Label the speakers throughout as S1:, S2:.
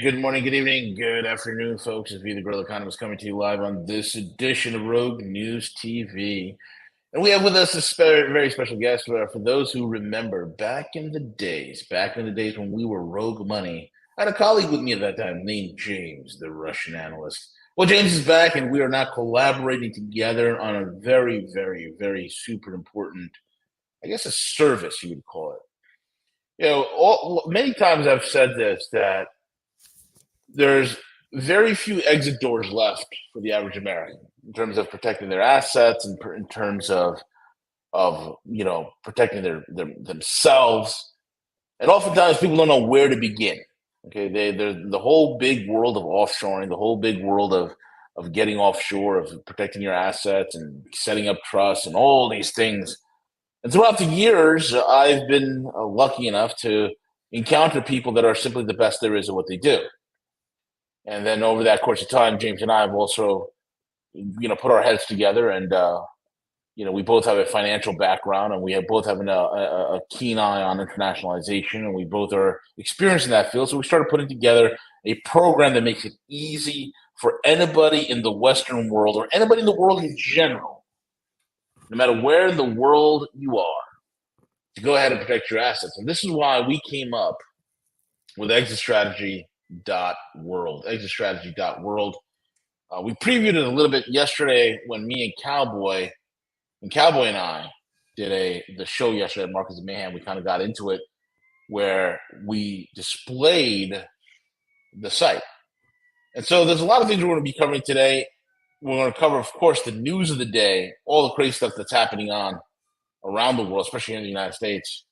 S1: Good morning, good evening, good afternoon, folks. It's V, the Grill Economist, coming to you live on this edition of Rogue News TV. And we have with us a very special guest. For those who remember, back in the days when we were Rogue Money, I had a colleague with me at that time named James, the Russian analyst. Well, James is back, and we are now collaborating together on a very super important, I guess, a service you would call it. Many times I've said this, that there's very few exit doors left for the average American in terms of protecting their assets and in terms of protecting themselves. And oftentimes people don't know where to begin. Okay, there's the whole big world of offshoring, the whole big world of getting offshore, of protecting your assets and setting up trusts and all these things. And throughout the years, I've been lucky enough to encounter people that are simply the best there is at what they do. And then over that course of time, James and I have also, put our heads together, and we both have a financial background, and we both have a keen eye on internationalization, and we both are experienced in that field. So we started putting together a program that makes it easy for anybody in the Western world, or anybody in the world in general, no matter where in the world you are, to go ahead and protect your assets. And this is why we came up with exitstrategy.world. We previewed it a little bit yesterday when me and Cowboy and I did the show yesterday at Markets of Mayhem. We kind of got into it where we displayed the site. And so there's a lot of things we're going to be covering today. We're going to cover, of course, the news of the day, all the crazy stuff that's happening around the world, especially in the United States,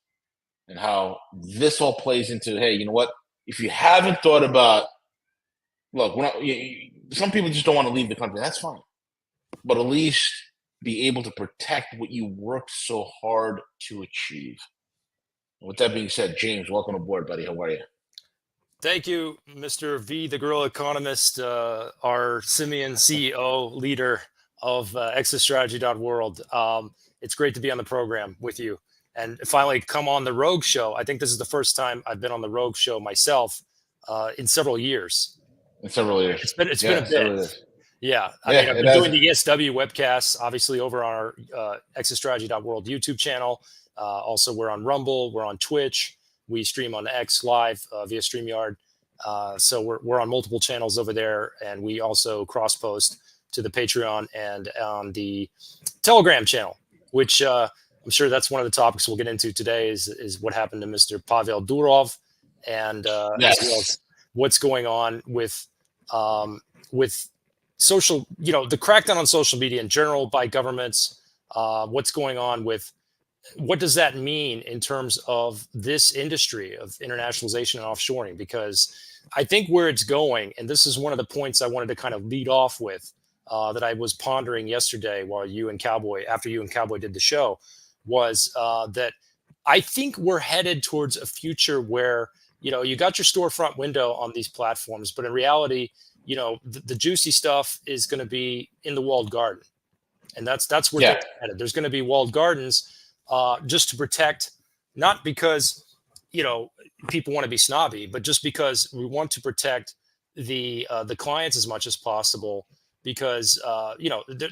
S1: and how this all plays into, hey, you know what? If you haven't thought about, look, some people just don't want to leave the country. That's fine. But at least be able to protect what you worked so hard to achieve. And with that being said, James, welcome aboard, buddy. How are you?
S2: Thank you, Mr. V, the Guerrilla Economist, our Simian CEO, leader of exitstrategy.world. It's great to be on the program with you and finally come on the Rogue Show. I think this is the first time I've been on the Rogue Show myself in several years.
S1: It's been a
S2: bit. Yeah. I mean, I've been doing the ESW webcasts, obviously, over on our exitstrategy.world YouTube channel. Also, we're on Rumble. We're on Twitch. We stream on X Live via StreamYard. So we're on multiple channels over there. And we also cross-post to the Patreon and on the Telegram channel, which I'm sure that's one of the topics we'll get into today is what happened to Mr. Pavel Durov and as well as what's going on with social, the crackdown on social media in general by governments. What's going on with what does that mean in terms of this industry of internationalization and offshoring? Because I think where it's going, and this is one of the points I wanted to kind of lead off with that I was pondering yesterday after you and Cowboy did the show, was that I think we're headed towards a future where, you got your storefront window on these platforms, but in reality, the juicy stuff is going to be in the walled garden. And that's where they're headed. There's going to be walled gardens just to protect, not because, people want to be snobby, but just because we want to protect the clients as much as possible, because,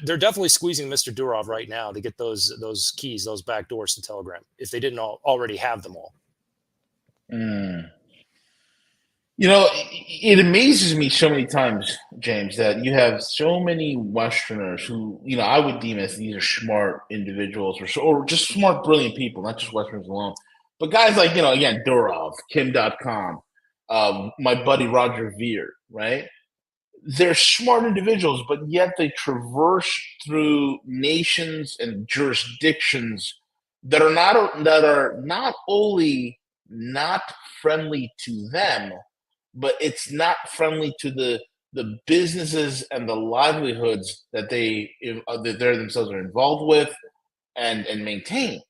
S2: they're definitely squeezing Mr. Durov right now to get those keys, those back doors to Telegram, if they didn't already have them all.
S1: It amazes me so many times, James, that you have so many Westerners who, I would deem as these are smart individuals or just smart, brilliant people, not just Westerners alone. But guys like, again, Durov, Kim.com, my buddy Roger Veer, right? They're smart individuals, but yet they traverse through nations and jurisdictions that are not only not friendly to them, but it's not friendly to the businesses and the livelihoods that they themselves are involved with and maintain.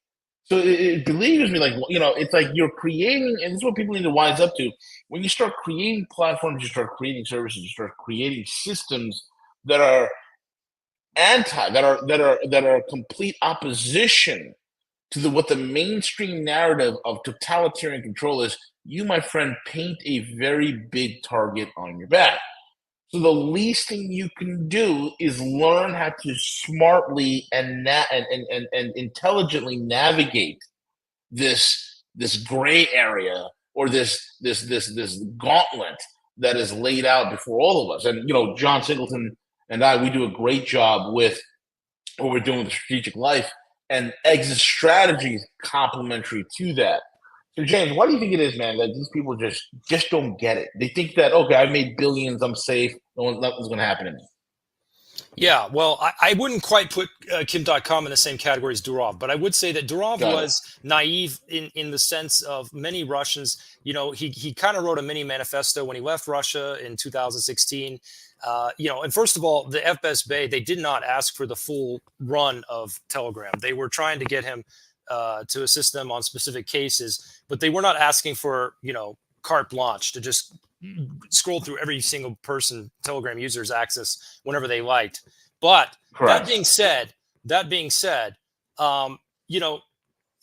S1: So it believes me, it's like you're creating, and this is what people need to wise up to. When you start creating platforms, you start creating services, you start creating systems that are that are complete opposition to what the mainstream narrative of totalitarian control is. you, my friend, paint a very big target on your back. So the least thing you can do is learn how to smartly and intelligently navigate this gray area, or this gauntlet that is laid out before all of us. And John Singleton and I, we do a great job with what we're doing with strategic life, and exit strategies complementary to that. So James, why do you think it is, man, that these people just don't get it? They think that, okay, I've made billions, I'm safe, nothing's going to happen to me.
S2: Yeah, well, I wouldn't quite put Kim.com in the same category as Durov, but I would say that Durov
S1: Got it.
S2: was naive in the sense of many Russians. He kind of wrote a mini manifesto when he left Russia in 2016. And first of all, the FSB, they did not ask for the full run of Telegram. They were trying to get him to assist them on specific cases, but they were not asking for, carte blanche to just scroll through every single person Telegram users access whenever they liked. But that
S1: Correct.
S2: being said, um, you know,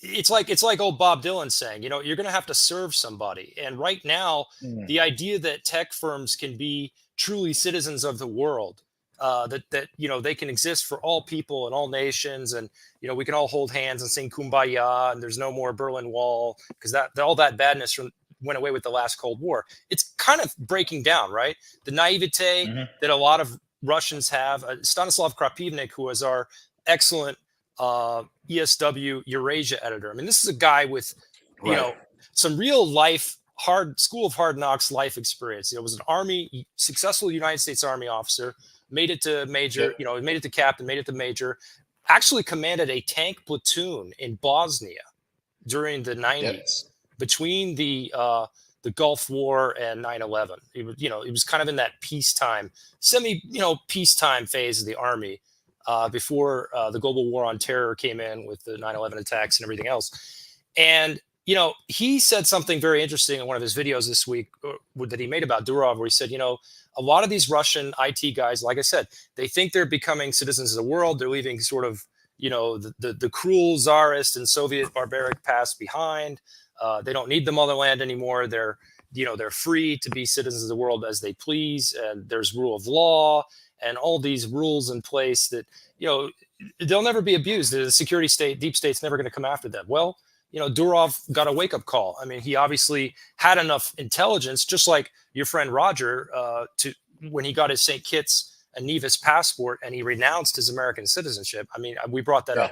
S2: it's like old Bob Dylan saying, you're going to have to serve somebody. And right now,
S1: Mm.
S2: the idea that tech firms can be truly citizens of the world, that they can exist for all people and all nations, and we can all hold hands and sing Kumbaya, and there's no more Berlin Wall because that all that badness went away with the last Cold War. It's kind of breaking down, right? The naivete
S1: Hmm.
S2: that a lot of Russians have. Stanislav Krapivnik, who was our excellent ESW Eurasia editor. I mean, this is a guy with, you
S1: Right.
S2: know, some real life, hard school of hard knocks life experience. Was an Army, successful United States Army officer, made it to major,
S1: Yep.
S2: made it to captain, made it to major, actually commanded a tank platoon in Bosnia during the
S1: Yep.
S2: 90s between the Gulf War and 9/11. It was kind of in that peacetime, peacetime phase of the Army before the global war on terror came in with the 9/11 attacks and everything else. And he said something very interesting in one of his videos this week that he made about Durov, where he said, a lot of these Russian IT guys, like I said, they think they're becoming citizens of the world. They're leaving sort of, the cruel czarist and Soviet barbaric past behind. They don't need the motherland anymore. They're free to be citizens of the world as they please, and there's rule of law and all these rules in place that they'll never be abused. The security state, deep state's never going to come after them. Well, Durov got a wake up call. I mean, he obviously had enough intelligence, just like your friend Roger, to when he got his St. Kitts and Nevis passport and he renounced his American citizenship. I mean, we brought that
S1: Yeah.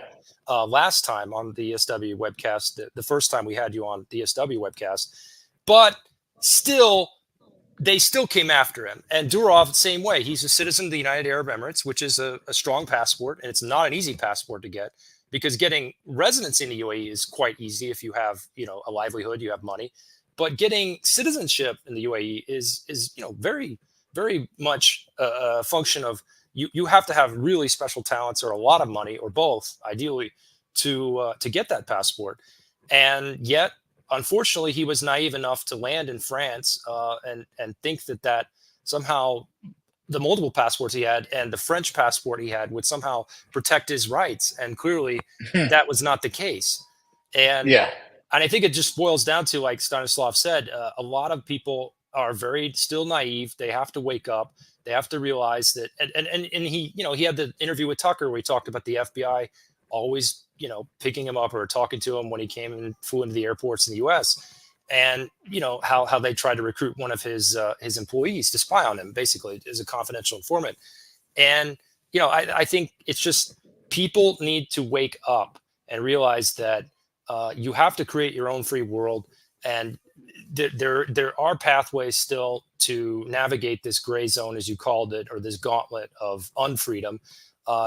S2: up last time on the ESW webcast, the first time we had you on the ESW webcast, but they still came after him. And Durov, same way. He's a citizen of the United Arab Emirates, which is a strong passport, and it's not an easy passport to get, because getting residency in the UAE is quite easy if you have, a livelihood, you have money. But getting citizenship in the UAE is very, very much a function of you have to have really special talents or a lot of money or both, ideally, to get that passport. And yet, unfortunately, he was naive enough to land in France and think that somehow the multiple passports he had and the French passport he had would somehow protect his rights. And clearly, that was not the case. And
S1: Yeah.
S2: and I think it just boils down to, like Stanislav said, a lot of people are very still naive. They have to wake up. They have to realize that. And he, he had the interview with Tucker where he talked about the FBI always, picking him up or talking to him when he came and flew into the airports in the U.S. And how they tried to recruit one of his employees to spy on him, basically as a confidential informant. And I think it's just people need to wake up and realize that you have to create your own free world, and there are pathways still to navigate this gray zone, as you called it, or this gauntlet of unfreedom.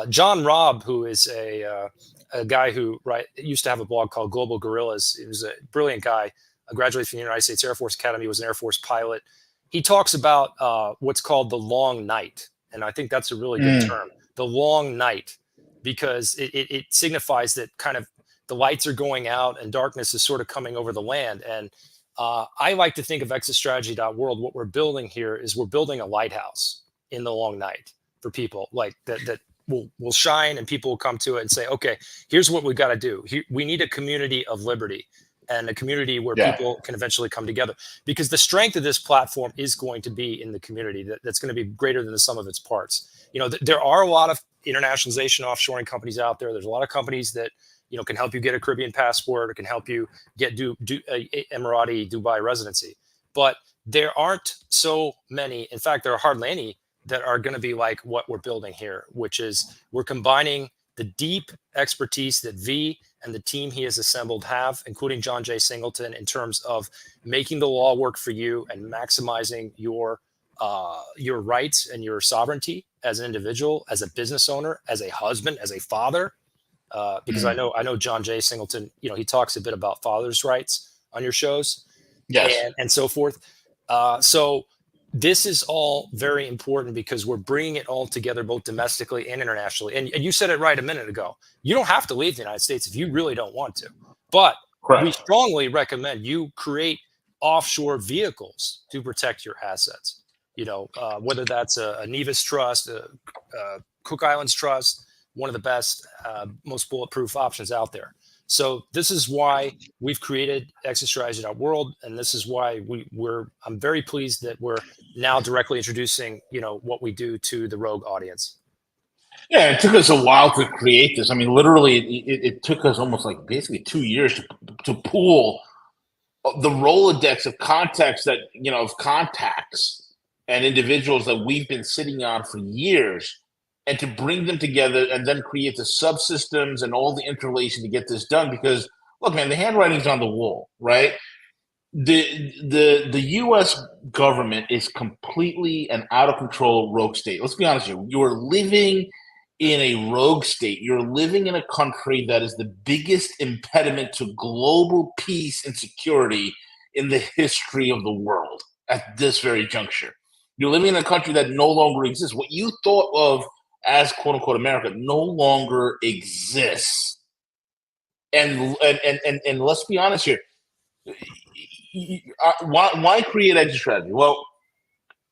S2: John Robb, who is a guy who used to have a blog called Global Guerrillas. He was a brilliant guy. Graduated from the United States Air Force Academy. Was an Air Force pilot. He talks about what's called the long night, and I think that's a really good
S1: Mm.
S2: term, the long night, because it signifies that kind of the lights are going out and darkness is sort of coming over the land. And I like to think of exitstrategy.world. What we're building here is we're building a lighthouse in the long night for people like that will shine, and people will come to it and say, okay, here's what we got to do. We need a community of liberty. and a community where
S1: Yeah.
S2: people can eventually come together. Because the strength of this platform is going to be in the community. That's going to be greater than the sum of its parts. There are a lot of internationalization offshoring companies out there. There's a lot of companies that can help you get a Caribbean passport or can help you get a Emirati Dubai residency. But there aren't so many. In fact, there are hardly any that are going to be like what we're building here, which is we're combining the deep expertise that V and the team he has assembled have, including John J. Singleton, in terms of making the law work for you and maximizing your rights and your sovereignty as an individual, as a business owner, as a husband, as a father. Because I know John J. Singleton, he talks a bit about fathers' rights on your shows,
S1: Yes.
S2: and so forth. So this is all very important because we're bringing it all together, both domestically and internationally. And you said it right a minute ago. You don't have to leave the United States if you really don't want to, but we
S1: Correct.
S2: strongly recommend you create offshore vehicles to protect your assets. Whether that's a Nevis Trust, a Cook Islands Trust, one of the best, most bulletproof options out there. So this is why we've created Exit Strategy World, and this is why I'm very pleased that we're now directly introducing what we do to the Rogue audience.
S1: Yeah, it took us a while to create this. I mean, literally, it took us almost like basically 2 years to pool the Rolodex of contacts of contacts and individuals that we've been sitting on for years, and to bring them together and then create the subsystems and all the interrelation to get this done. Because look, man, the handwriting's on the wall, right? The U.S. government is completely an out of control rogue state. Let's be honest here. You are living in a rogue state. You're living in a country that is the biggest impediment to global peace and security in the history of the world at this very juncture. You're living in a country that no longer exists. What you thought of as quote unquote America no longer exists. And let's be honest here. Why create exit strategy? Well,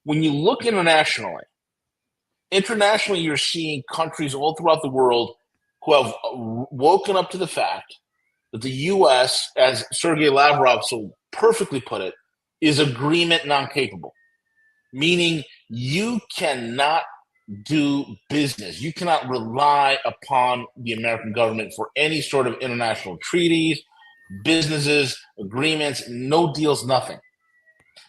S1: when you look internationally, you're seeing countries all throughout the world who have woken up to the fact that the U.S., as Sergei Lavrov so perfectly put it, is agreement non-capable, meaning you cannot do business. You cannot rely upon the American government for any sort of international treaties, businesses, agreements, no deals, nothing.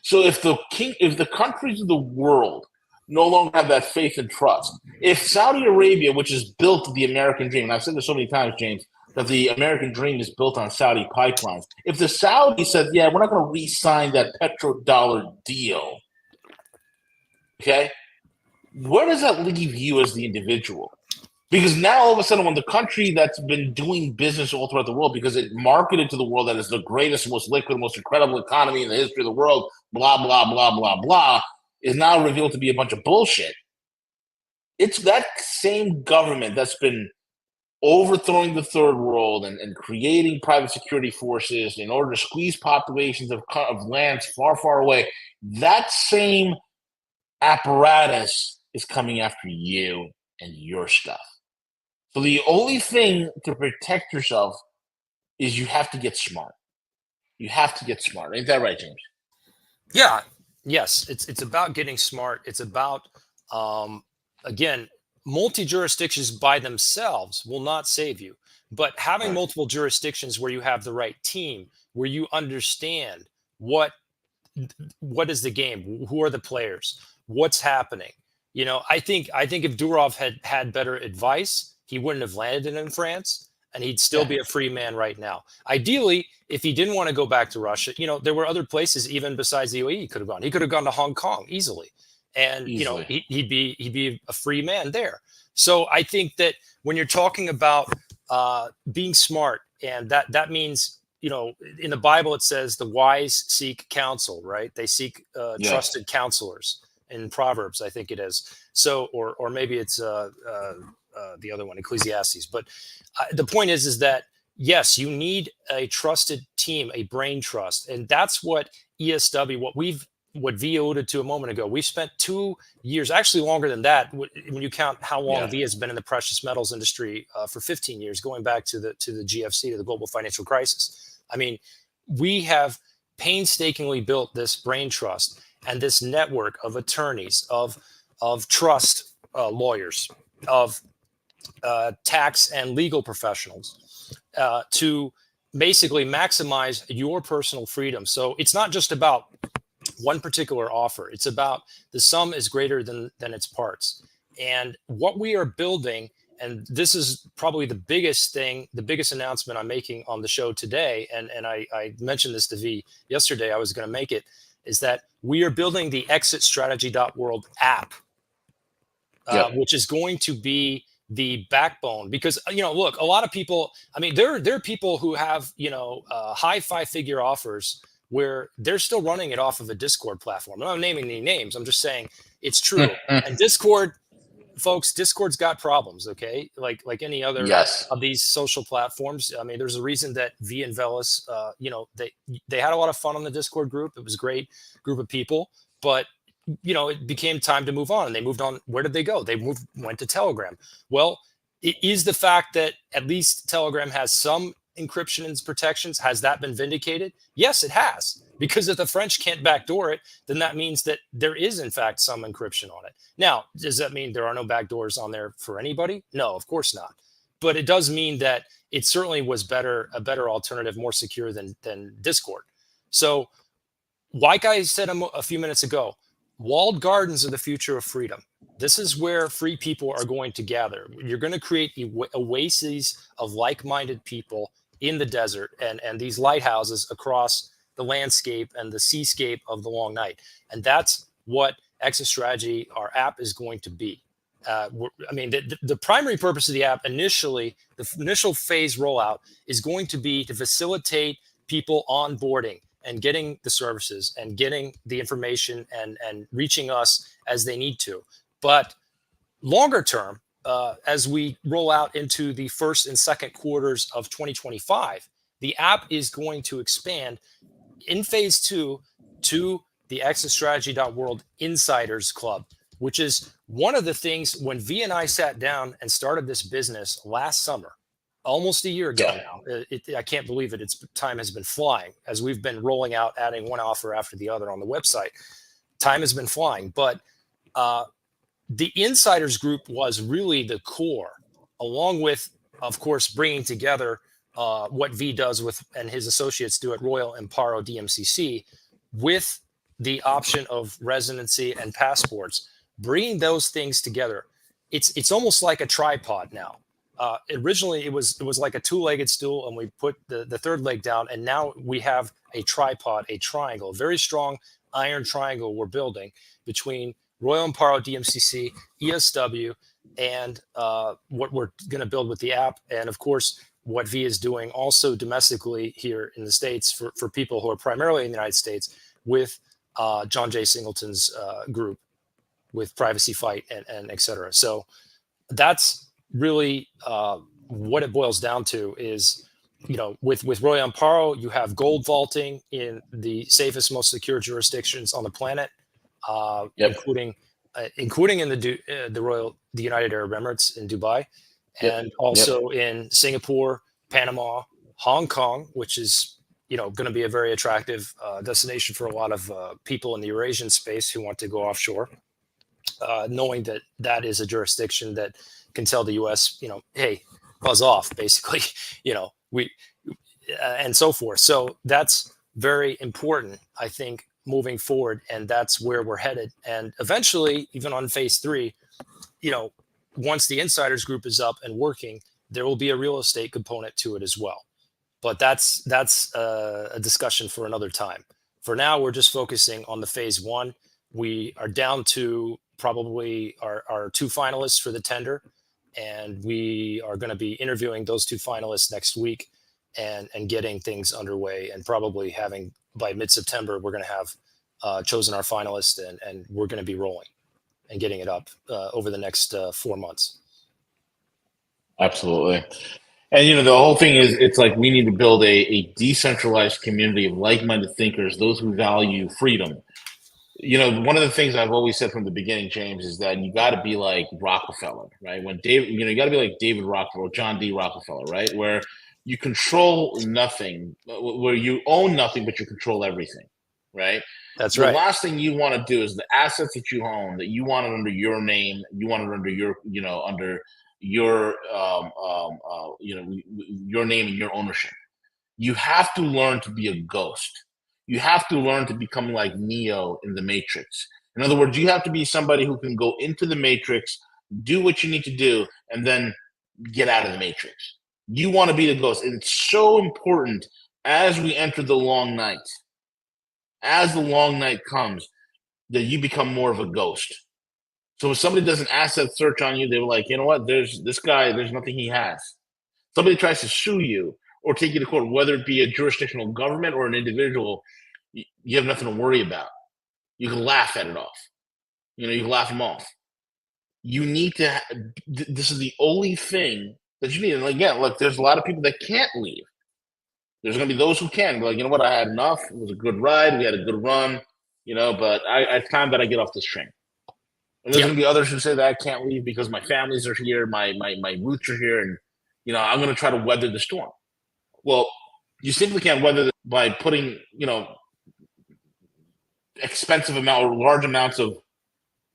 S1: So if the countries of the world no longer have that faith and trust, if Saudi Arabia, which has built the American dream, and I've said this so many times, James, that the American dream is built on Saudi pipelines. If the Saudi says, yeah, we're not going to re-sign that petrodollar deal, okay, where does that leave you as the individual? Because now all of a sudden, when the country that's been doing business all throughout the world, because it marketed to the world that is the greatest, most liquid, most incredible economy in the history of the world, blah, blah, blah, blah, blah, is now revealed to be a bunch of bullshit. It's that same government that's been overthrowing the third world and creating private security forces in order to squeeze populations of lands far, far away. That same apparatus is coming after you and your stuff. So the only thing to protect yourself is you have to get smart. You have to get smart. Ain't that right, James?
S2: Yeah. Yes. It's about getting smart. It's about, again, multi-jurisdictions by themselves will not save you. But having multiple jurisdictions where you have the right team, where you understand what is the game, who are the players, what's happening. I think if Durov had better advice, he wouldn't have landed in France, and he'd still be a free man right now. Ideally, if he didn't want to go back to Russia, there were other places even besides the UAE he could have gone. He could have gone to Hong Kong easily, and he'd be a free man there. So I think that when you're talking about being smart, and that means, in the Bible it says the wise seek counsel, right? They seek trusted counselors. In Proverbs, I think it is. So, or maybe it's the other one, Ecclesiastes. But the point is that yes, you need a trusted team, a brain trust, and that's what ESW, what V alluded to a moment ago. We've spent 2 years, actually longer than that, when you count how long V has been in the precious metals industry, for 15 years, going back to the GFC, to the global financial crisis. I mean, we have painstakingly built this brain trust and this network of attorneys, of trust lawyers, of tax and legal professionals to basically maximize your personal freedom. So it's not just about one particular offer. It's about the sum is greater than its parts. And what we are building, and this is probably the biggest thing, the biggest announcement I'm making on the show today, and I mentioned this to V yesterday, I was going to make it, is that we are building the exitstrategy.world app,
S1: Yep.
S2: which is going to be the backbone. Because look, a lot of people, I mean, there are people who have high 5-figure offers where they're still running it off of a Discord platform. I'm not naming any names, I'm just saying it's true. And Discord, folks, Discord's got problems, okay? Like any other
S1: Yes.
S2: of these social platforms. I mean, there's a reason that V and Velas, they had a lot of fun on the Discord group. It was a great group of people, but it became time to move on, and they moved on. Where did they go? They went to Telegram. Well, it is the fact that at least Telegram has some encryption and protections. Has that been vindicated? Yes, it has. Because if the French can't backdoor it, then that means that there is, in fact, some encryption on it. Now, does that mean there are no backdoors on there for anybody? No, of course not. But it does mean that it certainly was a better alternative, more secure than Discord. So, like I said a few minutes ago, walled gardens are the future of freedom. This is where free people are going to gather. You're going to create oases of like-minded people in the desert and these lighthouses across the landscape and the seascape of the long night. And that's what Exit Strategy, our app, is going to be. The primary purpose of the app initially, the initial phase rollout, is going to be to facilitate people onboarding and getting the services and getting the information and reaching us as they need to. But longer term, as we roll out into the first and second quarters of 2025, the app is going to expand in phase 2 to the exitstrategy.world Insiders Club, which is one of the things when V and I sat down and started this business last summer, almost a year ago now. I can't believe it. Time has been flying as we've been rolling out, adding one offer after the other on the website. Time has been flying, but the Insiders Group was really the core, along with, of course, bringing together what V does and his associates do at Royal Amparo DMCC with the option of residency and passports. Bringing those things together, it's almost like a tripod now. Originally, it was like a two-legged stool, and we put the third leg down, and now we have a tripod, a triangle, a very strong iron triangle we're building between Royal Amparo DMCC, ESW, and what we're going to build with the app, and of course, what V is doing also domestically here in the States for people who are primarily in the United States with John J. Singleton's group with Privacy Fight and et cetera. So that's really what it boils down to is, with Royal Amparo, you have gold vaulting in the safest, most secure jurisdictions on the planet, including in the United Arab Emirates in Dubai, and also in Singapore, Panama, Hong Kong, which is going to be a very attractive destination for a lot of people in the Eurasian space who want to go offshore, knowing that is a jurisdiction that can tell the U.S., hey, buzz off, basically, and so forth. So that's very important, I think, moving forward, and that's where we're headed. And eventually, even on phase 3, once the Insiders Group is up and working, there will be a real estate component to it as well. But that's a discussion for another time. For now, we're just focusing on the phase 1. We are down to probably our 2 finalists for the tender, and we are going to be interviewing those 2 finalists next week and getting things underway, and probably having by mid-September, we're going to have chosen our finalist, and we're going to be rolling and getting it up over the next 4 months.
S1: Absolutely. And, the whole thing is, it's like we need to build a decentralized community of like-minded thinkers, those who value freedom. One of the things I've always said from the beginning, James, is that you got to be like Rockefeller, right? When David, you got to be like David Rockefeller or John D. Rockefeller, right? Where you control nothing, where you own nothing, but you control everything, right?
S2: That's
S1: The
S2: right.
S1: last thing you want to do is the assets that you own, that you want it under your name, you want it under your, under your, your name and your ownership. You have to learn to be a ghost. You have to learn to become like Neo in the Matrix. In other words, you have to be somebody who can go into the Matrix, do what you need to do, and then get out of the Matrix. You want to be the ghost. And it's so important as we enter the long night, as the long night comes, that you become more of a ghost. So if somebody does an asset search on you, they're like, you know what? There's this guy, there's nothing he has. Somebody tries to sue you or take you to court, whether it be a jurisdictional government or an individual, you have nothing to worry about. You can laugh at it off. You can laugh them off. You need to, this is the only thing that you need. And again, look, there's a lot of people that can't leave. There's going to be those who can. Be like, you know what? I had enough. It was a good ride. We had a good run, but it's time that I get off this train. And there's going to be others who say that I can't leave because my families are here, my roots are here, and I'm going to try to weather the storm. Well, you simply can't weather it by putting expensive amount or large amounts of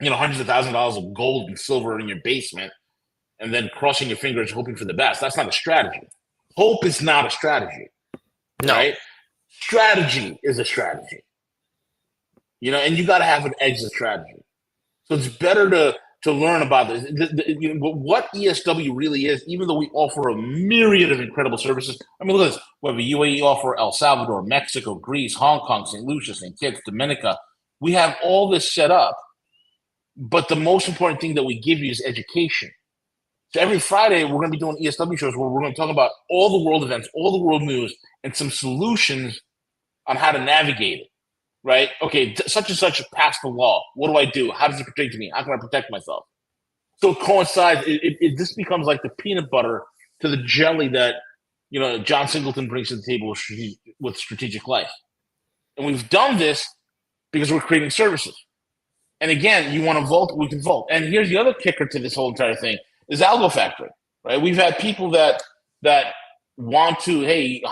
S1: hundreds of thousands of dollars of gold and silver in your basement, and then crossing your fingers hoping for the best. That's not a strategy. Hope is not a strategy.
S2: No.
S1: Right? Strategy is a strategy. And you got to have an exit strategy. So it's better to learn about this. What ESW really is, even though we offer a myriad of incredible services. I mean, look at this. We have a UAE offer, El Salvador, Mexico, Greece, Hong Kong, St. Lucia, St. Kitts, Dominica. We have all this set up. But the most important thing that we give you is education. So every Friday, we're going to be doing ESW shows where we're going to talk about all the world events, all the world news, and some solutions on how to navigate it. Right? Okay, such and such passed the law. What do I do? How does it protect me? How can I protect myself? So it coincides. This becomes like the peanut butter to the jelly that John Singleton brings to the table with Strategic Life. And we've done this because we're creating services. And again, you want to vote, we can vote. And here's the other kicker to this whole entire thing is Algo Factory. Right? We've had people that want to, hey,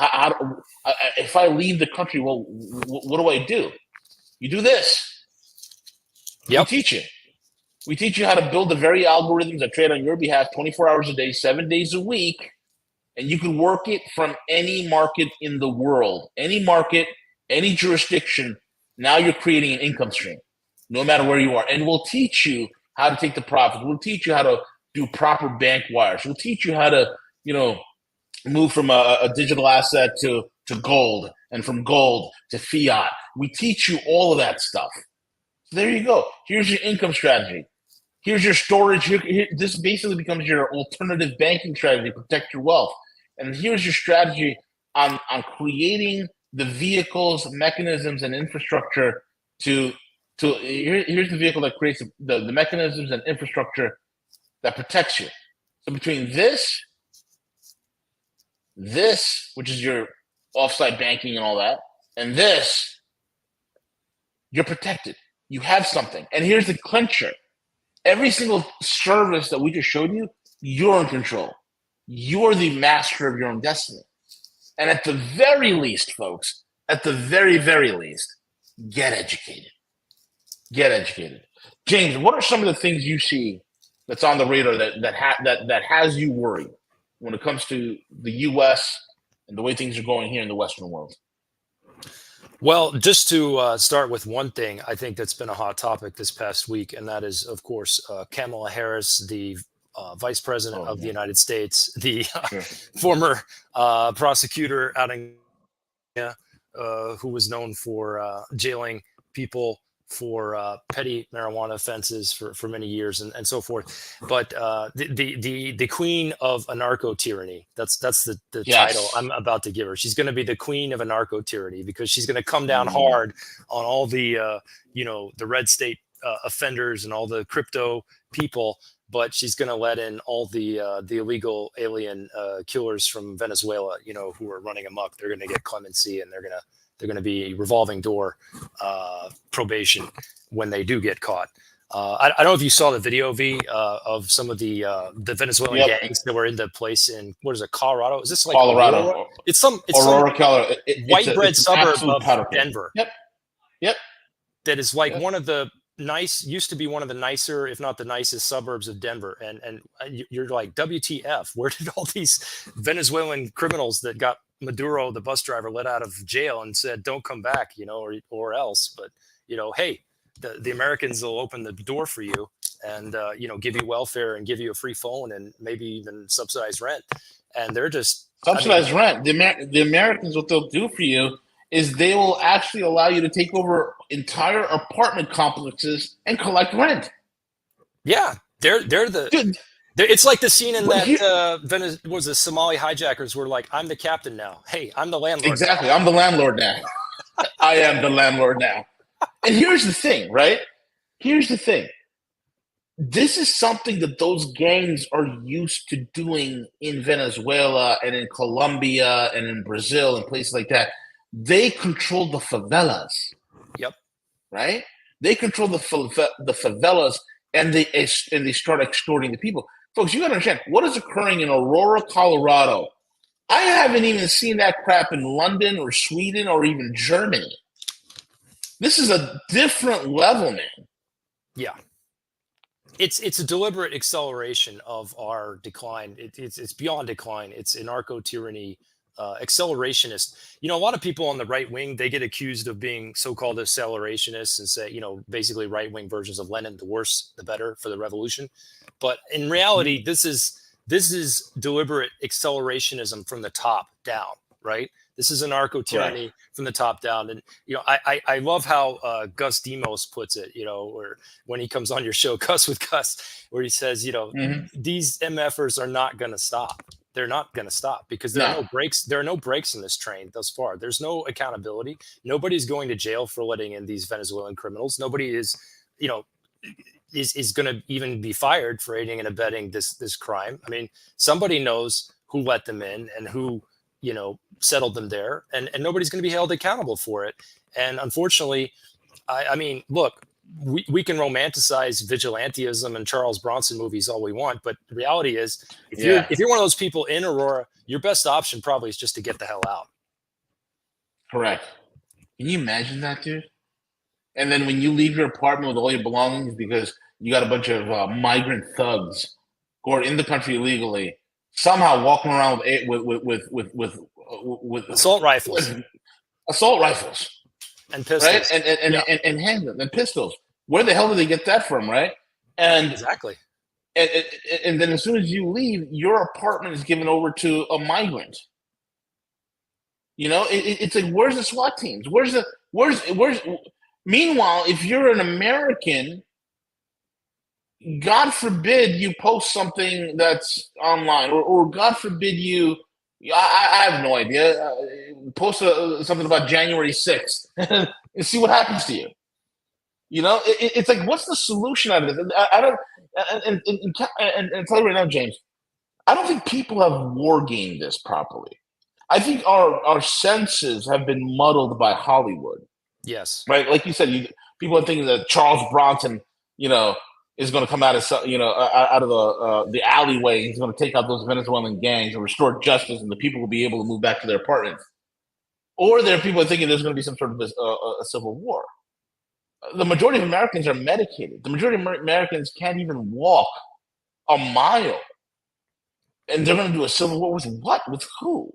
S1: if I leave the country, well, what do I do? You do this.
S2: Yep.
S1: We teach you. We teach you how to build the very algorithms that trade on your behalf 24 hours a day, 7 days a week, and you can work it from any market in the world, any market, any jurisdiction. Now you're creating an income stream, no matter where you are. And we'll teach you how to take the profits. We'll teach you how to do proper bank wires. We'll teach you how to, move from a digital asset to gold, and from gold to fiat. We teach you all of that stuff. So there you go. Here's your income strategy. Here's your storage. This basically becomes your alternative banking strategy to protect your wealth. And here's your strategy on creating the vehicles, mechanisms, and infrastructure here's the vehicle that creates the mechanisms and infrastructure that protects you. So between this, which is your offsite banking and all that, and this, you're protected. You have something. And here's the clincher. Every single service that we just showed you, you're in control. You're the master of your own destiny. And at the very least, folks, at the very, very least, get educated. Get educated. James, what are some of the things you see that's on the radar that has you worried when it comes to the U.S. and the way things are going here in the Western world?
S2: Well, just to start with one thing, I think that's been a hot topic this past week, and that is, of course, Kamala Harris, the Vice President of the United States, the former prosecutor out in who was known for jailing people for petty marijuana offenses for many years and so forth. But the queen of anarcho tyranny, that's the title I'm about to give her. She's going to be the queen of anarcho tyranny because she's going to come down hard on all the the red state offenders and all the crypto people, but she's going to let in all the illegal alien killers from Venezuela, who are running amok. They're going to get clemency, and they're going to be revolving door probation when they do get caught. I don't know if you saw the video, V, of some of the Venezuelan
S1: Yep.
S2: gangs that were in the place in, what is it, Colorado? Is this like Aurora?
S1: Colorado,
S2: It's some
S1: Aurora, Colorado.
S2: white bread
S1: It's an
S2: suburb
S1: absolute
S2: of
S1: powder keg.
S2: Denver.
S1: Yep. Yep.
S2: That is like
S1: Yep.
S2: one of the used to be one of the nicer, if not the nicest suburbs of Denver. And you're like, WTF, where did all these Venezuelan criminals that got Maduro, the bus driver, let out of jail and said, don't come back, or else. But, hey, the Americans will open the door for you and, give you welfare and give you a free phone and maybe even subsidized rent. And they're just
S1: subsidized rent. The Americans, what they'll do for you is they will actually allow you to take over entire apartment complexes and collect rent.
S2: Yeah, they're the. Dude, it's like the scene in that was the Somali hijackers were like, I'm the captain now. Hey, I'm the landlord.
S1: Exactly. I'm the landlord now. I am the landlord now. And here's the thing, right? Here's the thing. This is something that those gangs are used to doing in Venezuela and in Colombia and in Brazil and places like that. They control the favelas.
S2: Yep.
S1: Right? They control the favelas and they start extorting the people. Folks, you got to understand what is occurring in Aurora, Colorado. I haven't even seen that crap in London or Sweden or even Germany. This is a different level, man.
S2: Yeah. It's a deliberate acceleration of our decline. It's beyond decline. It's anarcho tyranny, accelerationist. A lot of people on the right wing, they get accused of being so-called accelerationists and say, basically right-wing versions of Lenin, the worse, the better for the revolution. But in reality, this is deliberate accelerationism from the top down, right? This is anarcho tyranny from the top down. And, I love how Gus Demos puts it, or when he comes on your show, Gus with Gus, where he says, these MFers are not going to stop. They're not going to stop because there are no breaks. There are no breaks in this train thus far. There's no accountability. Nobody's going to jail for letting in these Venezuelan criminals. Nobody is, is going to even be fired for aiding and abetting this crime. I mean, somebody knows who let them in and who, settled them there, and nobody's going to be held accountable for it. And unfortunately, I mean, look, we can romanticize vigilantism and Charles Bronson movies all we want, but the reality is, if you're one of those people in Aurora, your best option probably is just to get the hell out.
S1: Correct. Can you imagine that, dude? And then when you leave your apartment with all your belongings because you got a bunch of migrant thugs who are in the country illegally, somehow walking around with
S2: assault rifles, and pistols,
S1: right? And handguns and pistols. Where the hell did they get that from, right? And
S2: exactly.
S1: And then as soon as you leave, your apartment is given over to a migrant. It's like, where's the SWAT teams? Where's? Meanwhile, if you're an American, God forbid you post something that's online, or God forbid you, I have no idea, post something about January 6th and see what happens to you. It's like, what's the solution out of this? I don't, and tell you right now, James, I don't think people have war gamed this properly. I think our senses have been muddled by Hollywood.
S2: Yes.
S1: Right? Like you said, people are thinking that Charles Bronson, is going to come out of out of the alleyway. He's going to take out those Venezuelan gangs and restore justice, and the people will be able to move back to their apartments. Or there are people thinking there's going to be some sort of a civil war. The majority of Americans are medicated. The majority of Americans can't even walk a mile, and they're going to do a civil war with what? With who?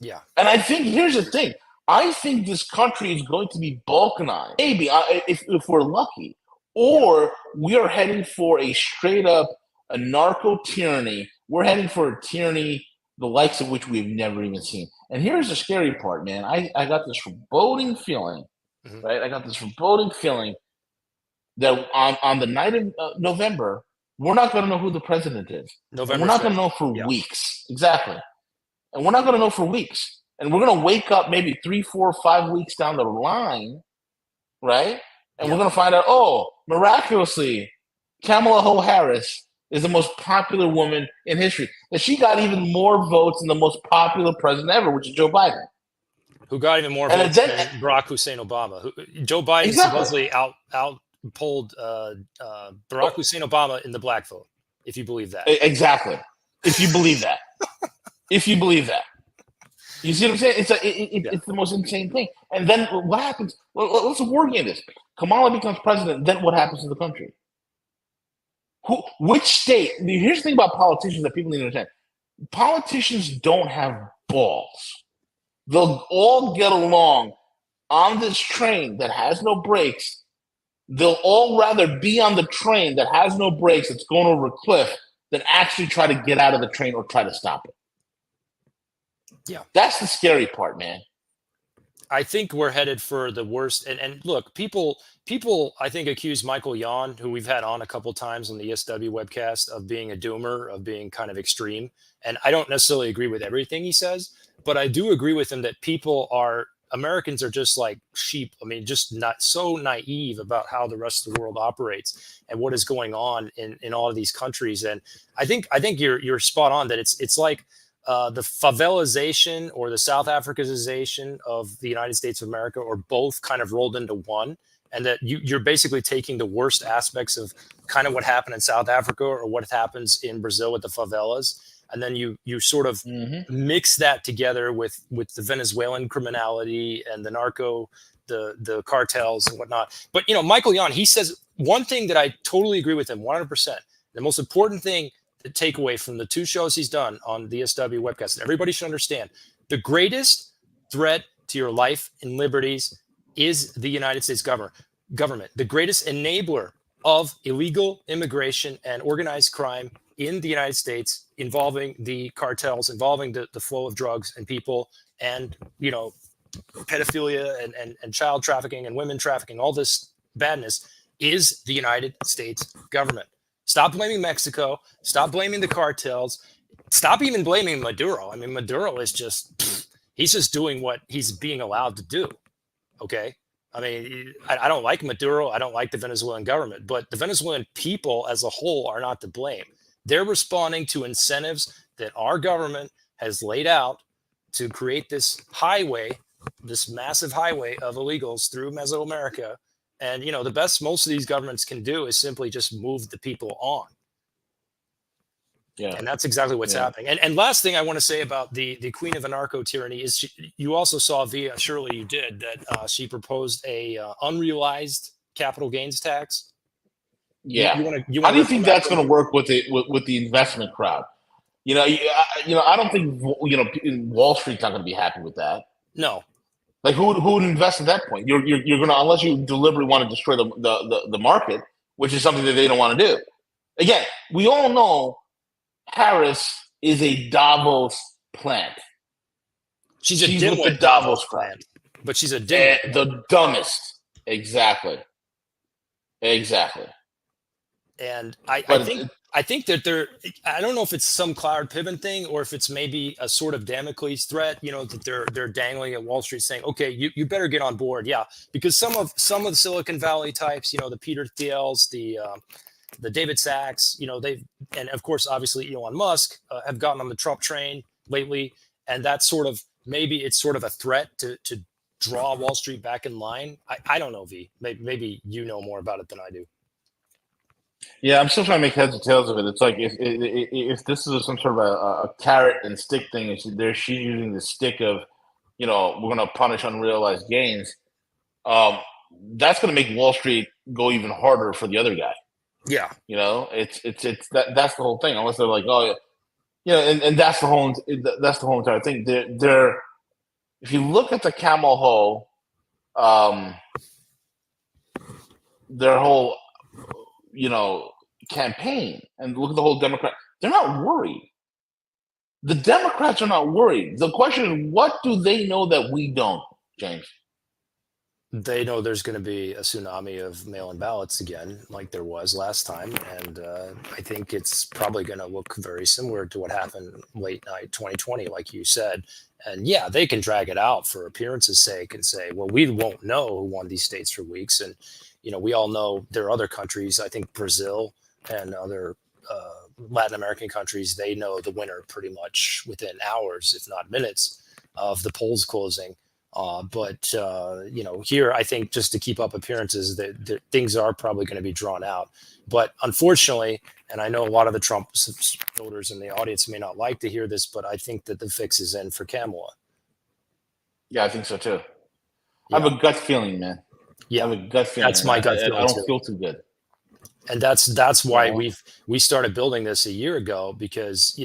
S2: Yeah.
S1: And I think here's the thing. I think this country is going to be balkanized. Maybe if we're lucky. Or we are heading for a straight up narco tyranny. We're heading for a tyranny the likes of which we've never even seen. And here's the scary part, man. I got this foreboding feeling, right? I got this foreboding feeling that on the night of November, we're not going to know who the president is. We're not going to know for weeks. Exactly. And we're not going to know for weeks. And we're going to wake up maybe 3, 4, 5 weeks down the line, right? And we're going to find out, miraculously, Kamala Harris is the most popular woman in history. And she got even more votes than the most popular president ever, which is Joe Biden.
S2: Who got even more votes than Barack Hussein Obama. Joe Biden supposedly polled Barack Hussein Obama in the black vote, if you believe that.
S1: Exactly. If you believe that. If you believe that. You see what I'm saying? It's the most insane thing. And then what happens? Well, let's war game this. Kamala becomes president. Then what happens to the country? Which state? Here's the thing about politicians that people need to understand. Politicians don't have balls. They'll all get along on this train that has no brakes. They'll all rather be on the train that has no brakes that's going over a cliff than actually try to get out of the train or try to stop it.
S2: Yeah.
S1: That's the scary part, man.
S2: I think we're headed for the worst. And look, people, I think, accuse Michael Yon, who we've had on a couple times on the ESW webcast, of being a doomer, of being kind of extreme. And I don't necessarily agree with everything he says, but I do agree with him that Americans are just like sheep. I mean, just not so naive about how the rest of the world operates and what is going on in all of these countries. And I think you're spot on that it's like the favelization or the South Africanization of the United States of America, or both kind of rolled into one. And that you're basically taking the worst aspects of kind of what happened in South Africa or what happens in Brazil with the favelas. And then you sort of mix that together with the Venezuelan criminality and the the cartels and whatnot. But, Michael Yon, he says one thing that I totally agree with him 100%. The most important thing to take away from the two shows he's done on the ESW webcast, and everybody should understand, the greatest threat to your life and liberties is the United States government. The greatest enabler of illegal immigration and organized crime in the United States, involving the cartels, involving the flow of drugs and people, and pedophilia and child trafficking and women trafficking, all this badness, is the United States government. Stop blaming Mexico. Stop blaming the cartels. Stop even blaming Maduro. I mean, Maduro is he's just doing what he's being allowed to do. Okay. I mean, I don't like Maduro. I don't like the Venezuelan government, but the Venezuelan people as a whole are not to blame. They're responding to incentives that our government has laid out to create this highway, this massive highway of illegals through Mesoamerica. And, the best most of these governments can do is simply just move the people on.
S1: Yeah.
S2: And that's exactly what's happening. And last thing I want to say about the queen of anarcho-tyranny is you also saw via, surely you did, that she proposed a unrealized capital gains tax.
S1: Yeah. How do you think that's going to work with the investment crowd? I don't think Wall Street's not going to be happy with that.
S2: No.
S1: Like who would invest at that point? You're going to, unless you deliberately want to destroy the market, which is something that they don't want to do. Again, we all know Harris is a Davos plant.
S2: She's with the Davos plant, but she's a dimwit.
S1: The dumbest. Exactly.
S2: And I think that I don't know if it's some Cloud Piven thing or if it's maybe a sort of Damocles threat, that they're dangling at Wall Street saying, okay, you better get on board. Yeah. Because some of the Silicon Valley types, the Peter Thiels, the David Sachs, and of course, obviously Elon Musk have gotten on the Trump train lately. And that's maybe it's sort of a threat to draw Wall Street back in line. I don't know, V. Maybe you know more about it than I do.
S1: Yeah, I'm still trying to make heads or tails of it. It's like if this is some sort of a carrot and stick thing, and she's using the stick of, we're going to punish unrealized gains. That's going to make Wall Street go even harder for the other guy.
S2: Yeah,
S1: it's that's the whole thing. Unless they're like, oh, and that's the whole entire thing. They're if you look at the Camel Ho, their whole campaign, and look at the whole Democrat, they're not worried. The Democrats are not worried. The question is, what do they know that we don't, James?
S2: They know there's going to be a tsunami of mail-in ballots again, like there was last time. And I think it's probably going to look very similar to what happened late night 2020, like you said. And yeah, they can drag it out for appearance's sake and say, well, we won't know who won these states for weeks. And we all know there are other countries, I think Brazil and other Latin American countries, they know the winner pretty much within hours, if not minutes, of the polls closing But here I think just to keep up appearances, that things are probably going to be drawn out. But unfortunately, and I know a lot of the Trump voters in the audience may not like to hear this, but I think that the fix is in for Kamala.
S1: Yeah, I think so too. I
S2: Yeah.
S1: have a gut feeling, man.
S2: Yeah,
S1: I have a gut feeling.
S2: that's my gut feeling
S1: I don't
S2: too.
S1: feel too good.
S2: And that's why
S1: Yeah.
S2: we started building this a year ago, because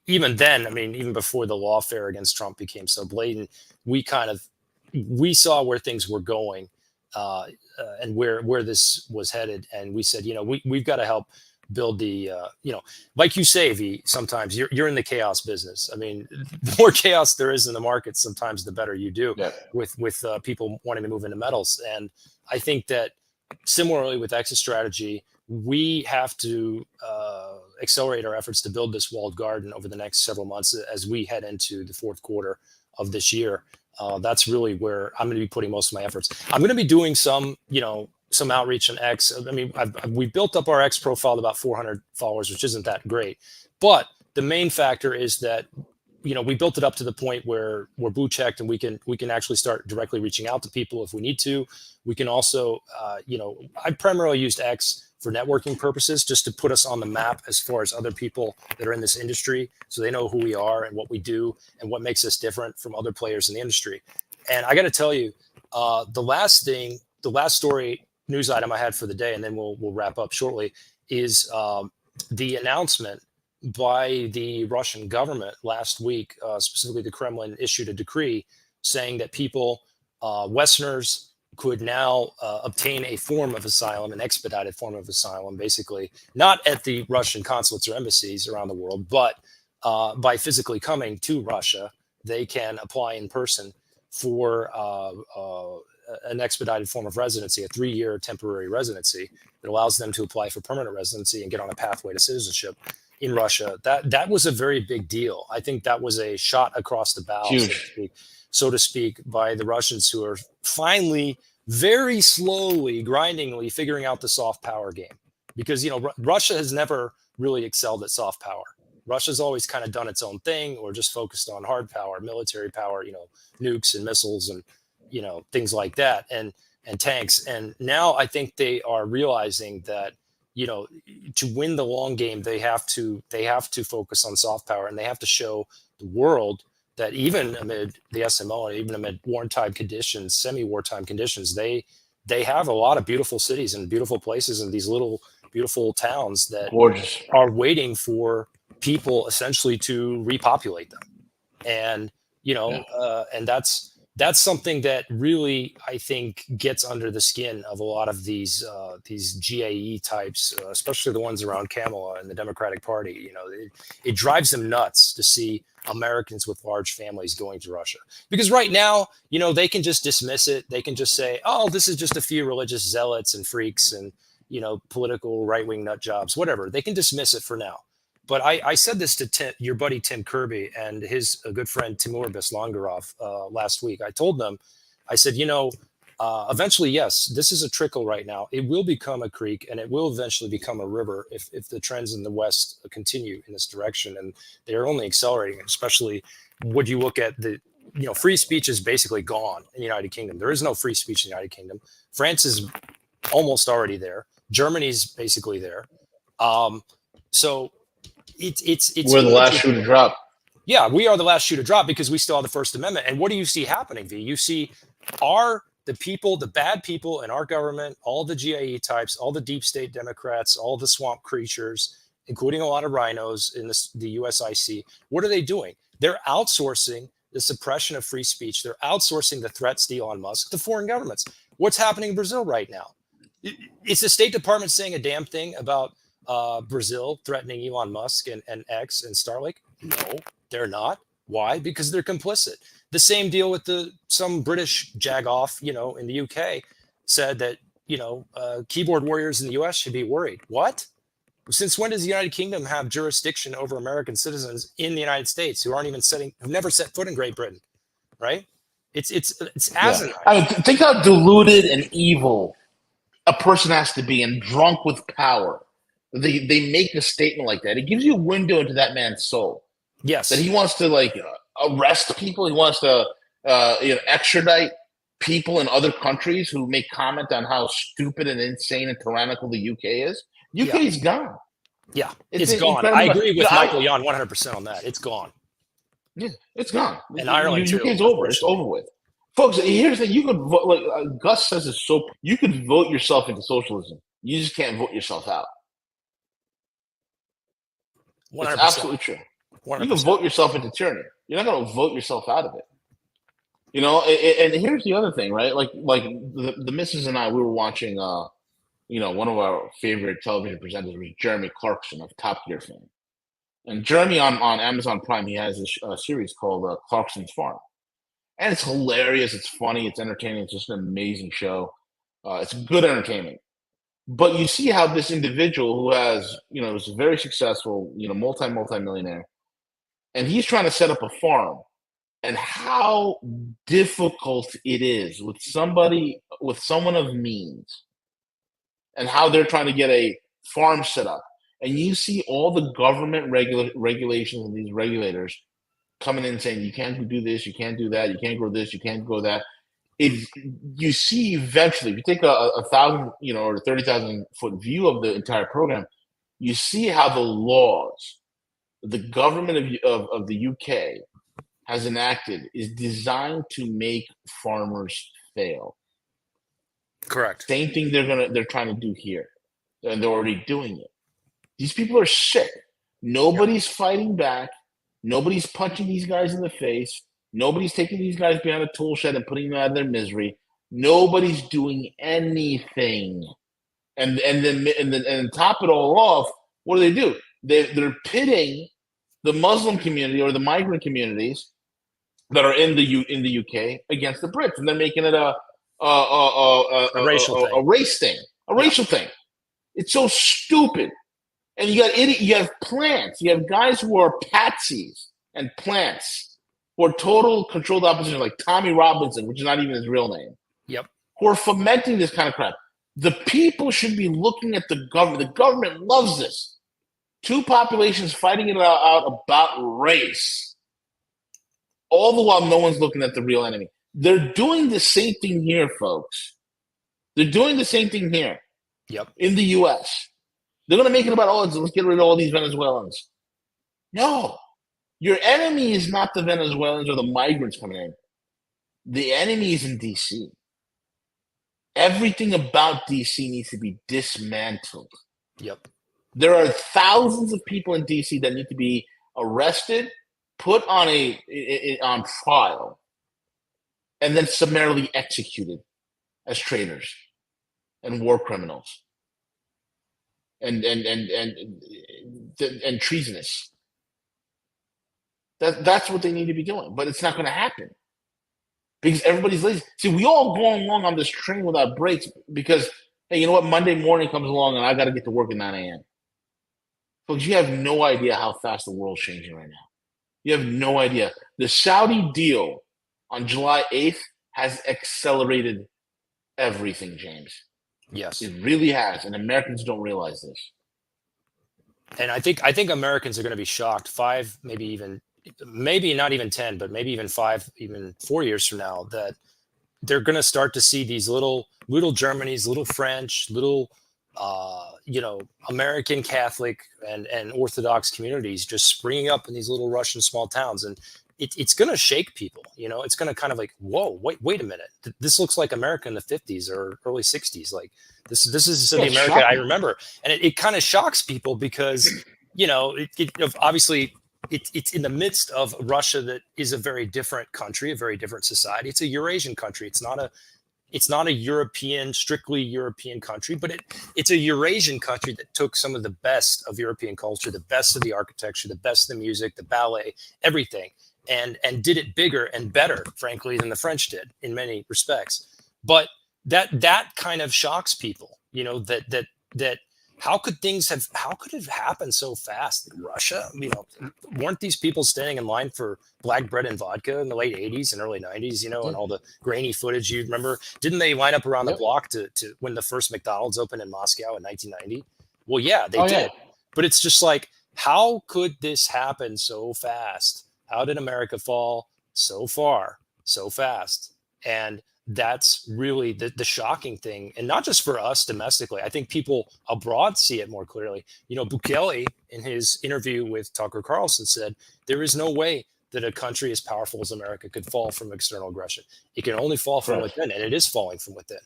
S2: even then, I mean, even before the lawfare against Trump became so blatant, we saw where things were going, and where this was headed, and we said, we've got to help build the like you say, V, sometimes you're in the chaos business. I mean, the more chaos there is in the market, sometimes the better you do
S1: Yeah.
S2: with people wanting to move into metals. And I think that similarly with exit strategy, we have to accelerate our efforts to build this walled garden over the next several months as we head into the fourth quarter of this year. That's really where I'm going to be putting most of my efforts. I'm going to be doing some outreach on X. I mean, we built up our X profile to about 400 followers, which isn't that great. But the main factor is that we built it up to the point where we're blue checked, and we can actually start directly reaching out to people if we need to. We can also, I primarily used X for networking purposes, just to put us on the map as far as other people that are in this industry, so they know who we are and what we do and what makes us different from other players in the industry. And I got to tell you, the last story news item I had for the day, and then we'll wrap up shortly, is the announcement by the Russian government last week. Specifically, the Kremlin issued a decree saying that people, Westerners, could now obtain a form of asylum, an expedited form of asylum, basically not at the Russian consulates or embassies around the world, but by physically coming to Russia, they can apply in person for an expedited form of residency, a 3-year temporary residency that allows them to apply for permanent residency and get on a pathway to citizenship in Russia. That was a very big deal. I think that was a shot across the bow, so to speak, by the Russians, who are finally, very slowly, grindingly figuring out the soft power game. Because, Russia has never really excelled at soft power. Russia's always kind of done its own thing, or just focused on hard power, military power, nukes and missiles and, things like that, and tanks. And now I think they are realizing that, to win the long game, they have to focus on soft power, and they have to show the world that even amid the SMO, and even amid wartime conditions, semi-wartime conditions, they have a lot of beautiful cities and beautiful places, and these little beautiful towns that
S1: Gorgeous.
S2: are waiting for people essentially to repopulate them. And and that's something that really, I think, gets under the skin of a lot of these GAE types, especially the ones around Kamala and the Democratic Party. It drives them nuts to see Americans with large families going to Russia, because right now, they can just dismiss it. They can just say, "Oh, this is just a few religious zealots and freaks and political right-wing nut jobs, whatever." They can dismiss it for now. But I said this to your buddy Tim Kirby and his good friend Timur Beslangarov last week. I told them, I said, eventually, yes, this is a trickle right now. It will become a creek, and it will eventually become a river if the trends in the West continue in this direction. And they're only accelerating, especially would you look at the, free speech is basically gone in the United Kingdom. There is no free speech in the United Kingdom. France is almost already there. Germany's basically there. So it's
S1: we're the last shoe to drop.
S2: Yeah, we are the last shoe to drop, because we still have the First Amendment. And what do you see happening, V? You see the people, the bad people in our government, all the GIE types, all the deep state Democrats, all the swamp creatures, including a lot of rhinos in the USIC. What are they doing? They're outsourcing the suppression of free speech. They're outsourcing the threats to Elon Musk to foreign governments. What's happening in Brazil right now? Is the State Department saying a damn thing about Brazil threatening Elon Musk and X and Starlink? No, they're not. Why? Because they're complicit. The same deal with some British jagoff, in the UK said that, keyboard warriors in the US should be worried. What? Since when does the United Kingdom have jurisdiction over American citizens in the United States who've never set foot in Great Britain? Right? It's asinine.
S1: Yeah. I mean, think how deluded and evil a person has to be, and drunk with power. They make a statement like that. It gives you a window into that man's soul.
S2: Yes.
S1: That he wants to arrest people. He wants to extradite people in other countries who make comment on how stupid and insane and tyrannical the UK is. UK is gone.
S2: Yeah,
S1: It's
S2: gone. I
S1: incredible.
S2: agree with Michael Yon 100% on that. It's gone.
S1: Yeah, it's gone.
S2: And Ireland too.
S1: UK's over. It's over with. Folks, here's the thing. You could vote, like Gus says, it's so you could vote yourself into socialism. You just can't vote yourself out. 100%. It's absolutely true. 100%. You can vote yourself into tyranny. You're not going to vote yourself out of it. You know, and here's the other thing, right? Like the missus and I, we were watching, one of our favorite television presenters was Jeremy Clarkson of Top Gear fame. And Jeremy on Amazon Prime, he has a series called Clarkson's Farm. And it's hilarious. It's funny. It's entertaining. It's just an amazing show. It's good entertainment. But you see how this individual who has, is very successful, multi-millionaire, and he's trying to set up a farm, and how difficult it is with someone of means, and how they're trying to get a farm set up. And you see all the government regulations and these regulators coming in saying, you can't do this, you can't do that, you can't grow this, you can't grow that. You see eventually, if you take a 1,000, or 30,000 foot view of the entire program, you see how the laws, the government of the UK has enacted is designed to make farmers fail.
S2: Correct.
S1: Same thing they're trying to do here. And they're already doing it. These people are sick. Nobody's fighting back. Nobody's punching these guys in the face. Nobody's taking these guys behind a tool shed and putting them out of their misery. Nobody's doing anything. And then top it all off, what do? They're pitting the Muslim community or the migrant communities that are in the UK against the Brits, and they're making it a race thing, a racial thing. It's so stupid. And you have plants. You have guys who are patsies and plants who are total controlled opposition, like Tommy Robinson, which is not even his real name.
S2: Yep.
S1: Who are fomenting this kind of crap. The people should be looking at the government. The government loves this. Two populations fighting it out about race. All the while, no one's looking at the real enemy. They're doing the same thing here, folks. They're doing the same thing here.
S2: Yep.
S1: In the U.S. They're going to make it about, let's get rid of all these Venezuelans. No. Your enemy is not the Venezuelans or the migrants coming in. The enemy is in D.C. Everything about D.C. needs to be dismantled.
S2: Yep.
S1: There are thousands of people in D.C. that need to be arrested, put on on trial, and then summarily executed as traitors and war criminals. And treasonous. That's what they need to be doing, but it's not going to happen because everybody's lazy. See, we all go along on this train without brakes because, hey, you know what? Monday morning comes along and I got to get to work at 9 a.m. Folks, you have no idea how fast the world's changing right now. You have no idea. The Saudi deal on July 8th has accelerated everything, James.
S2: Yes,
S1: it really has, and Americans don't realize this.
S2: And I think Americans are going to be shocked 5, maybe not even 10, but maybe even 5, even 4 years from now, that they're going to start to see these little Germanys, little French, little American Catholic and Orthodox communities just springing up in these little Russian small towns, and it's going to shake people. It's going to kind of like, whoa, wait a minute. This looks like America in the 50s or early 60s. Like this is the America shocking. I remember. And it kind of shocks people because, obviously it's in the midst of Russia that is a very different country, a very different society. It's a Eurasian country. It's not a strictly European country, but it's a Eurasian country that took some of the best of European culture, the best of the architecture, the best of the music, the ballet, everything. And did it bigger and better, frankly, than the French did in many respects. But that kind of shocks people, that how could it happen so fast in Russia? Weren't these people standing in line for black bread and vodka in the late 80s and early 90s, and all the grainy footage you remember? Didn't they line up around the block to when the first McDonald's opened in Moscow in 1990? Well, yeah, they did. Yeah. But it's just like, how could this happen so fast? How did America fall so far so fast. And that's really the shocking thing. And not just for us domestically. I think people abroad see it more clearly. Bukele, in his interview with Tucker Carlson, said there is no way that a country as powerful as America could fall from external aggression. It can only fall from
S1: Correct.
S2: within, and it is falling from within.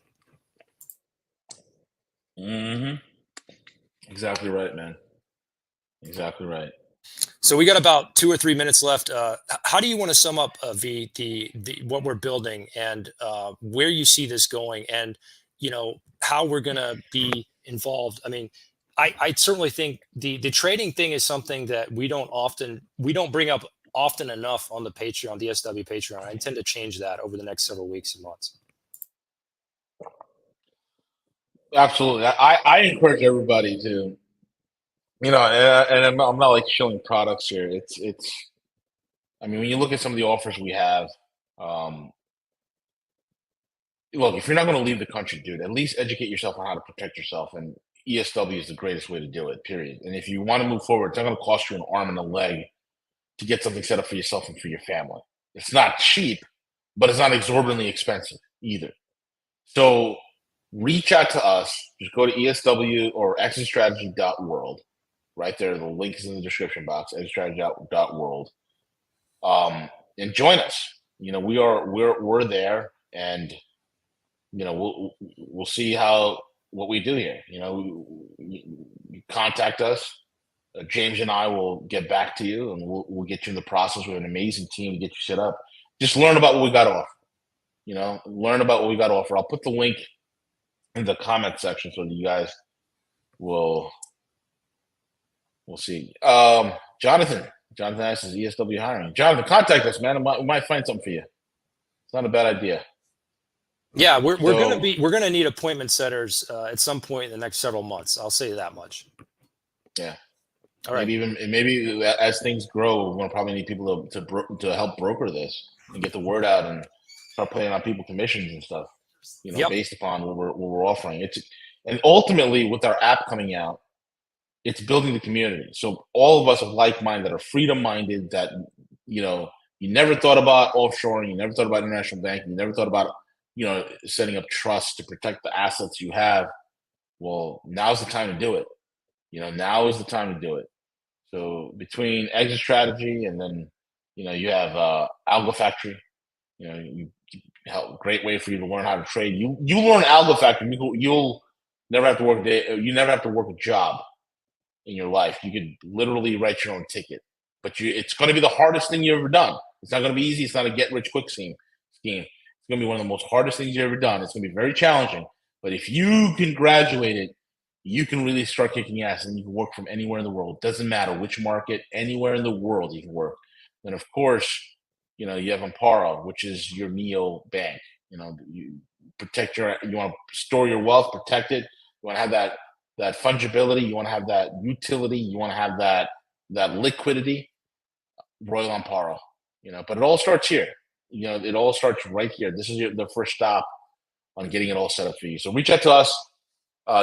S1: Mm-hmm. Exactly right, man. Exactly right.
S2: So we got about 2 or 3 minutes left. How do you want to sum up the what we're building and where you see this going, and how we're going to be involved? I mean, I certainly think the trading thing is something that we don't bring up often enough on the Patreon, the SW Patreon. I intend to change that over the next several weeks and months.
S1: Absolutely. I encourage everybody to, and I'm not like showing products here. I mean, when you look at some of the offers we have, um, look, if you're not going to leave the country, dude, at least educate yourself on how to protect yourself. And ESW is the greatest way to do it, period. And if you want to move forward, it's not going to cost you an arm and a leg to get something set up for yourself and for your family. It's not cheap, but it's not exorbitantly expensive either. So reach out to us. Just go to ESW or exitstrategy.world. Right there, the link is in the description box, exitstrategy.world. And join us. We're there, and we'll see what we do here. You contact us. James and I will get back to you, and we'll get you in the process. We have an amazing team to get you set up. Just learn about what we got to offer. Learn about what we got to offer. I'll put the link in the comment section so that you guys will see. Jonathan asks, ESW hiring. Jonathan, contact us, man. We might find something for you. It's not a bad idea.
S2: Yeah, we're gonna need appointment setters at some point in the next several months. I'll say that much.
S1: Yeah.
S2: All right.
S1: Maybe as things grow, we're gonna probably need people to help broker this and get the word out and start paying on people commissions and stuff. Based upon what we're offering. And ultimately, with our app coming out, it's building the community. So all of us are like-minded, that are freedom-minded, that you never thought about offshoring, you never thought about international banking, you never thought about setting up trust to protect the assets you have. Well, now's the time to do it. Now is the time to do it. So between exit strategy and then you have Algo Factory, great way for you to learn how to trade. You learn Algo Factory, you'll never have to work you never have to work a job in your life. You could literally write your own ticket, but it's going to be the hardest thing you've ever done. It's not going to be easy. It's not a get rich quick scheme. It's going to be one of the most hardest things you've ever done. It's going to be very challenging, but if you can graduate it, you can really start kicking ass, and you can work from anywhere in the world. Doesn't matter which market, anywhere in the world you can work. And of course, you have Amparo, which is your neo bank. You want to store your wealth, protect it. You want to have that fungibility. You want to have that utility. You want to have that liquidity. Royal Amparo. But it all starts here. It all starts right here. This is the first stop on getting it all set up for you. So reach out to us.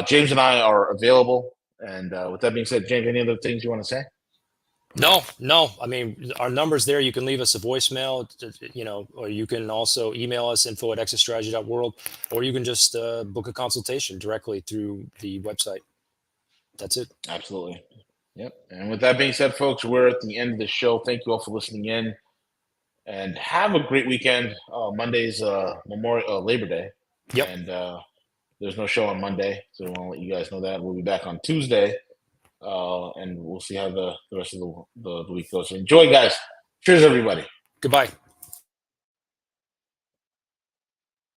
S1: James and I are available. And with that being said, James, any other things you want to say?
S2: No. I mean, our number's there. You can leave us a voicemail, or you can also email us info@exitstrategy.world, or you can just book a consultation directly through the website. That's it.
S1: Absolutely. Yep. And with that being said, folks, we're at the end of the show. Thank you all for listening in, and have a great weekend. Monday's Labor Day.
S2: Yep.
S1: And there's no show on Monday, so I want to let you guys know that. We'll be back on Tuesday. And we'll see how the rest of the week goes. So enjoy, guys. Cheers, everybody.
S2: Goodbye.